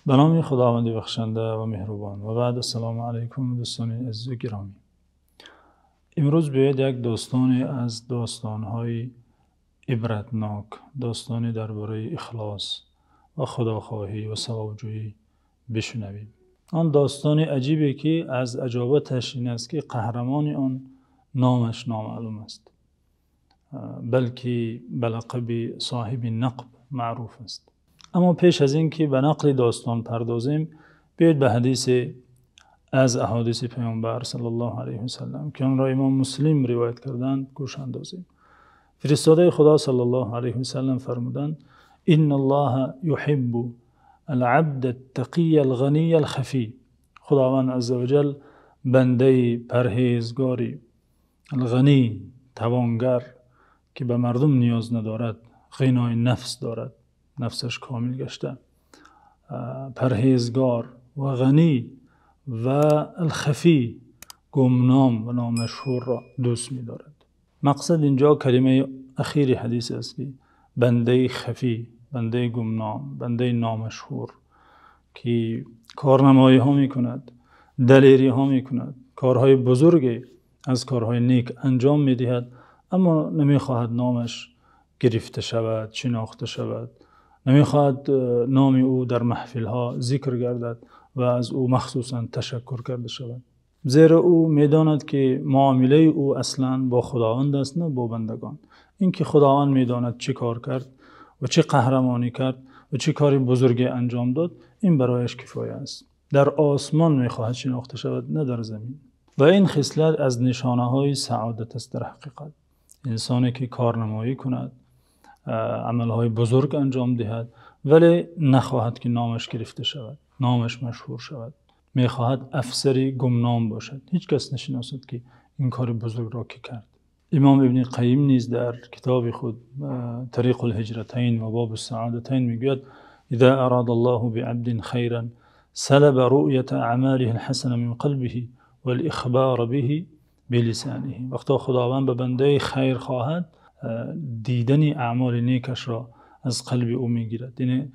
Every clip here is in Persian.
به نام خداوند بخشنده و مهربان و بعد السلام علیکم دوستان عزیز و گرامی. امروز بیاید یک داستانی از داستان‌های عبرتناک، داستانی درباره اخلاص و خداخواهی و ثواب‌جویی بشنویم. آن داستانی عجیبی که از عجایبش این است که قهرمان آن نامش نامعلوم است، بلکه به لقب صاحب نقب معروف است. اما پیش از این که به نقل داستان پردازیم، بیایید به حدیث از احادیث پیامبر صلی الله علیه و سلم که آن را امام مسلم روایت کردند گوش اندازیم. فرستاده خدا صلی الله علیه و سلم فرمودند: ان الله یحب العبد التقی الغنی الخفی. خداوند عزوجل بنده پرهیزگاری، الغنی توانگر که به مردم نیاز ندارد، غنای نفس دارد، نفسش کامل گشته، پرهیزگار و غنی و الخفی گمنام و نامشهور را دوست می دارد. مقصد اینجا کلمه اخیر حدیث است که بنده خفی، بنده گمنام، بنده نامشهور که کارنمایی ها می کند، دلیری ها می کند، کارهای بزرگی از کارهای نیک انجام می دهد، اما نمی خواهد نامش گرفته شود، شناخته شود، نمی خواهد نام او در محفل ها ذکر گردد و از او مخصوصا تشکر کرده شود، زیرا او می داند که معامله او اصلا با خداوند است نه با بندگان. این که خداوند می داند چه کار کرد و چه قهرمانی کرد و چه کاری بزرگی انجام داد، این برایش کفایه است. در آسمان می خواهد شناخته شود نه در زمین. و این خصلت از نشانه های سعادت است. در حقیقت انسانی که کارنمایی کند، عملهای بزرگ انجام دهد، ولی نخواهد که نامش گرفته شود، نامش مشهور شود، میخواهد افسری گمنام باشد، هیچ کس نشناسد که این کار بزرگ را که کرد. امام ابن قیم نیز در کتاب خود طریق الهجرتین و باب السعادتین میگوید: اذا اراد الله بعبد خیرا سلب رؤیت اعماله الحسنه من قلبه والاخبار به بلسانه. وقتا خداوند به بنده خیر خواهد، دیدن اعمال نیکش را از قلب او میگیرد، یعنی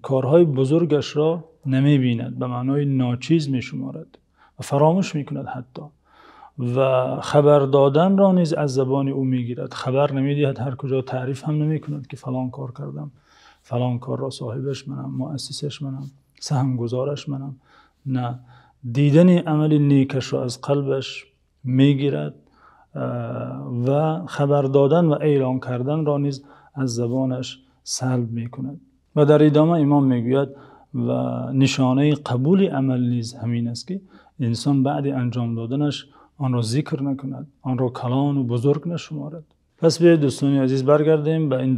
کارهای بزرگش را نمی بیند، به معنای ناچیز می شمارد و فراموش می کند حتی، و خبر دادن را نیز از زبان او می گیرد، خبر نمی دهد، هر کجا تعریف هم نمی کند که فلان کار کردم، فلان کار را صاحبش منم، مؤسسش منم، سهم گزارش منم. نه، دیدن عمل نیکش را از قلبش می گیرد و خبر دادن و اعلان کردن را نیز از زبانش سلب می کند. و در ادامه امام میگوید و نشانه قبول عمل نیز همین است که انسان بعد انجام دادنش آن را ذکر نکند، آن را کلان و بزرگ نشمارد. پس بیایید دوستان عزیز برگردیم به این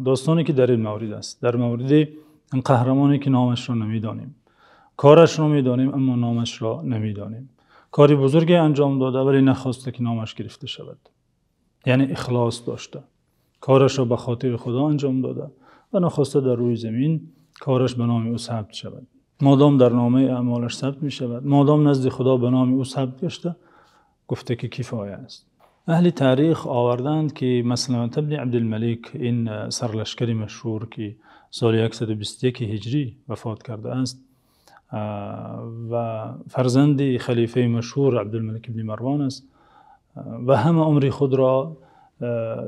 داستانی که در این مورد است، در مورد این قهرمانی که نامش را نمیدانیم، کارش را میدانیم اما نامش را نمیدانیم، کاری بزرگی انجام داده ولی نخواسته که نامش گرفته شود، یعنی اخلاص داشته، کارش را به خاطر خدا انجام داده و نخواسته در روی زمین کارش به نام او ثبت شود. مادام در نامه اعمالش ثبت می شود، مادام نزد خدا به نام او ثبت گشته، گفته که کفایه است. اهل تاریخ آوردند که مسلمة ابن عبدالملک، این سرلشکری مشهور که سال 121 هجری وفات کرده است و فرزند خلیفه مشهور عبدالملک ابن مروان است و همه عمر خود را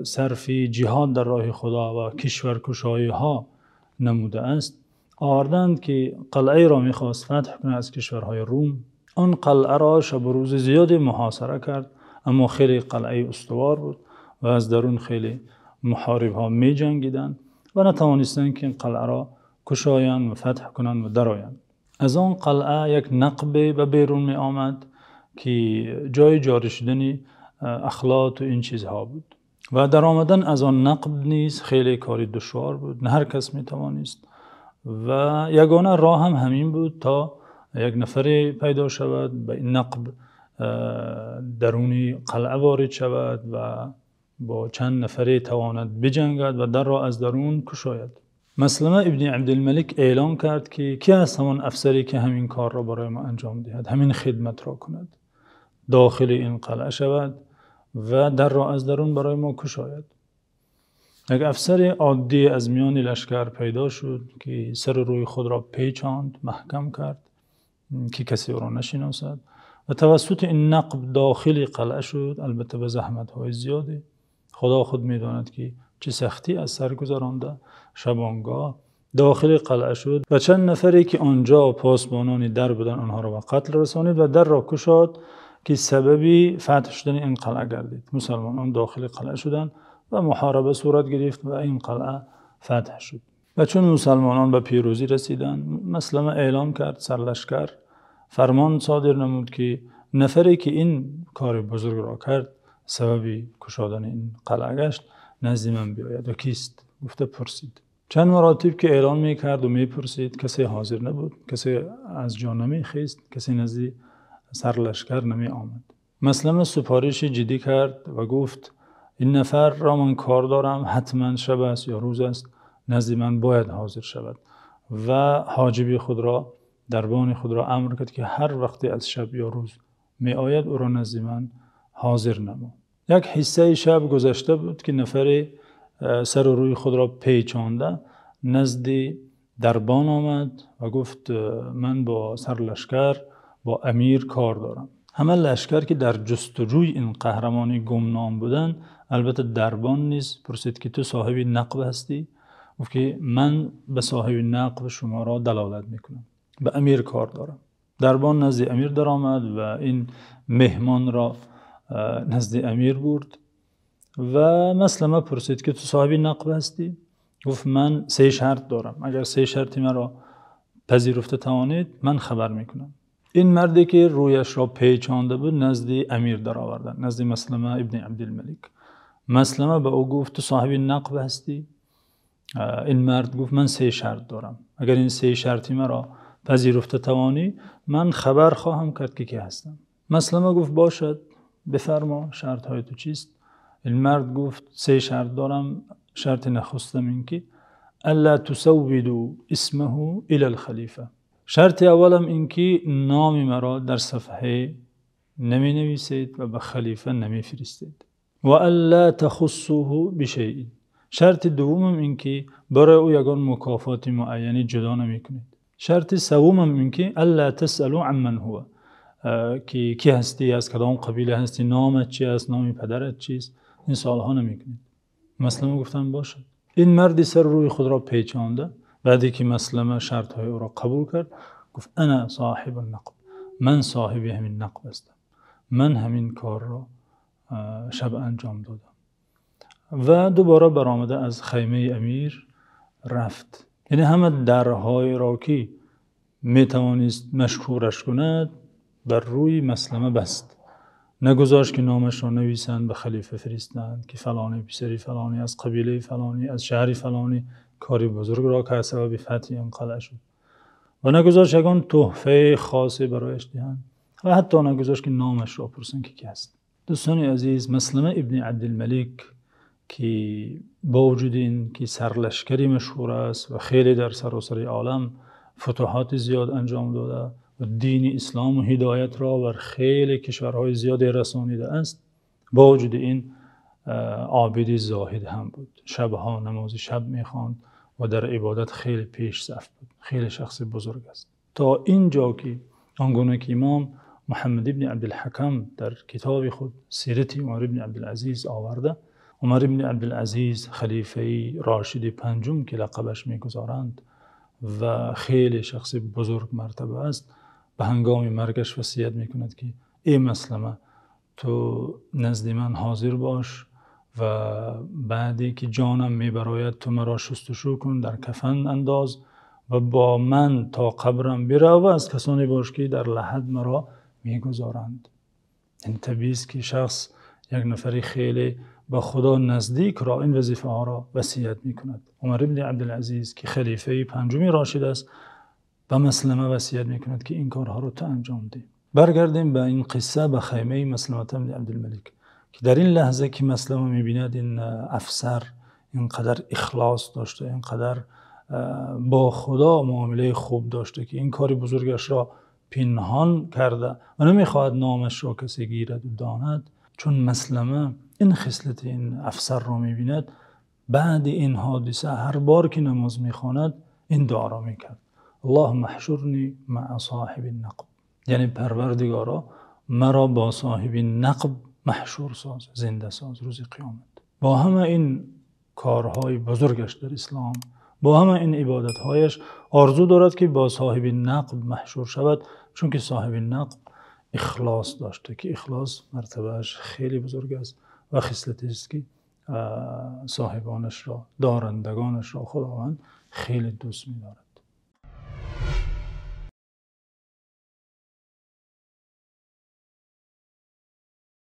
صرف جهاد در راه خدا و کشورکشایی ها نموده است، آوردند که قلعه را میخواست فتح کنه از کشورهای روم. آن قلعه را شب و روز زیاد محاصره کرد، اما خیلی قلعه استوار بود و از درون خیلی محارب ها می جنگیدند و نتوانستند که این قلعه را کشایند و فتح کنند و درآیند. از آن قلعه یک نقب به بیرون می آمد که جای جاری شدن اخلاط و این چیزها بود و در آمدن از آن نقب نیز خیلی کاری دشوار بود، نه هر کس می توانست و یگانه راه هم همین بود تا یک نفر پیدا شود به این نقب درونی قلعه وارد شود و با چند نفر تواند بجنگد و در را از درون کشاید. مسلمة ابن عبدالملک اعلام کرد که کی است همان افسری که همین کار را برای ما انجام دهد، همین خدمت را کند، داخل این قلعه شود و در را از درون برای ما کشاید. یک افسر عادی از میان لشکر پیدا شد که سر روی خود را پیچاند، محکم کرد که کسی او را نشناسد و توسط این نقب داخل قلعه شد، البته به زحمت‌های زیادی. خدا خود می‌داند که چه سختی از سر گذرانده. شبانگاه داخل قلعه شد و چند نفری که آنجا پاسبانان در بودند آنها را به قتل رسانید و در را گشاد که سببی فتح شدن این قلعه گردید. مسلمانان داخل قلعه شدند و محاربه صورت گرفت و این قلعه فتح شد. و چون مسلمانان به پیروزی رسیدند، مسلمه اعلام کرد، سرلشکر فرمان صادر نمود که نفری که این کار بزرگ را کرد، سببی کشادن این قلعه گشت، نزد من بیاید. و کیست؟ گفته پرسید. چند مراتب که اعلان میکرد و میپرسید، کسی حاضر نبود، کسی از جا نمیخیست، کسی نزد سرلشکر نمی آمد. مسلمه سپارش جدی کرد و گفت این نفر را من کار دارم، حتما شب است یا روز است، نزد من باید حاضر شود. و حاجبی خود را، دربان خود را امر کرد که هر وقتی از شب یا روز می آید او را نزد من حاضر نما. یک حصه شب گذشته بود که نفر سر و روی خود را پیچانده نزد دربان آمد و گفت من با سرلشکر، با امیر کار دارم. همه لشکر که در جستجوی این قهرمانی گمنام بودن، البته دربان نیز پرسید که تو صاحب نقب هستی؟ گفت که من به صاحب نقب شما را دلالت میکنم، به امیر کار دارم. دربان نزد امیر در آمد و این مهمان را نزد امیر برد و مسلمه پرسید که تو صاحب نقب هستی؟ گفت من 3 شرط دارم، اگر 3 شرطی مرا پذیرفته توانید من خبر میکنم. این مردی که رویش را پیچانده بود نزد امیر در آوردن، نزد مسلمه ابن عبدالملک. مسلمه به او گفت تو صاحب نقب هستی؟ این مرد گفت من 3 شرط دارم، اگر این 3 شرطی مرا پذیرفته توانی من خبر خواهم کرد که کی هستم. مسلمه گفت باشد، بفرما شرط های تو چیست؟ این مرد گفت 3 شرط دارم. شرط نخستم این که الا تسودوا اسمه الى الخلیفه. شرط اولم این که نام مرا در صفحه نمی نویسید و به خلیفه نمی فرستید. و الا تخصوه بشیء. شرط دومم این که برای او یگان مکافات معینی جدا نمی کنید. شرط سومم این که الا تسالوا عمن هو، که کی هستی، از کدام قبیله هستی، نامت چی است، نام پدرت چیست، این سوالها نمی کنید. مسلمه گفتن باشد. این مردی سر روی خود را پیچانده، بعدی که مسلمه شرط های او را قبول کرد گفت انا صاحب النقب، من صاحب همین نقب هستم، من همین کار را شب انجام دادم. و دوباره برآمده از خیمه امیر رفت. یعنی همه درهای را که می توانست مشهورش کند بر روی مسلمه بست. نگذاشت که نامش را نویسند به خلیفه فرستند که فلانی پسری فلانی از قبیله فلانی از شهر فلانی کاری بزرگ را که سبب فتح این قلعه شد، و نگذاشت یگان تحفه خاصی برایش دهند و حتی نگذاشت که نامش را پرسند که کی است. دوستان عزیز، مسلمه ابن عبدالملک که با وجود این که سرلشکری مشهور است و خیلی در سراسر عالم فتوحات زیاد انجام داده و دین اسلام و هدایت را بر خیلی کشورهای زیادی رسانیده است، با وجود این عابد زاهد هم بود. شبها نماز شب میخواند و در عبادت خیلی پیش صف بود. خیلی شخص بزرگ است. تا اینجا که آنگونه که امام محمد ابن عبدالحکم در کتاب خود سیرت عمر ابن عبدالعزیز آورده، عمر ابن عبدالعزیز خلیفه راشد پنجم که لقبش میگذارند و خیلی شخص بزرگ مرتبه است، به هنگام مرگش وصیت میکند که ای مسلمه تو نزد من حاضر باش و بعدی که جانم میبراید تو مرا شستشو کن، در کفن انداز و با من تا قبرم برو و از کسانی باش که در لحد مرا میگذارند. این طبیعی است که شخص یک نفری خیلی با خدا نزدیک را این وظیفه ها را وصیت میکند. عمر ابن عبدالعزیز که خلیفه پنجمی راشد است به مسلمه وصیت میکند که این کارها رو تو انجام ده. برگردیم به این قصه، به خیمه مسلمه ابن عبدالملک که در این لحظه که مسلمه میبیند این افسر اینقدر اخلاص داشته، اینقدر با خدا معامله خوب داشته که این کار بزرگش را پنهان کرده و نمیخواهد نامش را کسی گیرد و داند، چون مسلمه این خصلت این افسر را میبیند بعد این حادثه هر بار که نماز میخواند این دعا را میکرد: اللهم احشرنی مع صاحب النقب، یعنی پروردگارا مرا با صاحب نقب محشور ساز، زنده ساز روز قیامت. با همه این کارهای بزرگش در اسلام، با همه این عبادتهایش، آرزو دارد که با صاحب نقب محشور شود، چون که صاحب نقب اخلاص داشته که اخلاص مرتبهش خیلی بزرگ است و خصلتی است که صاحبانش را، دارندگانش را خداوند خیلی دوست می‌دارد.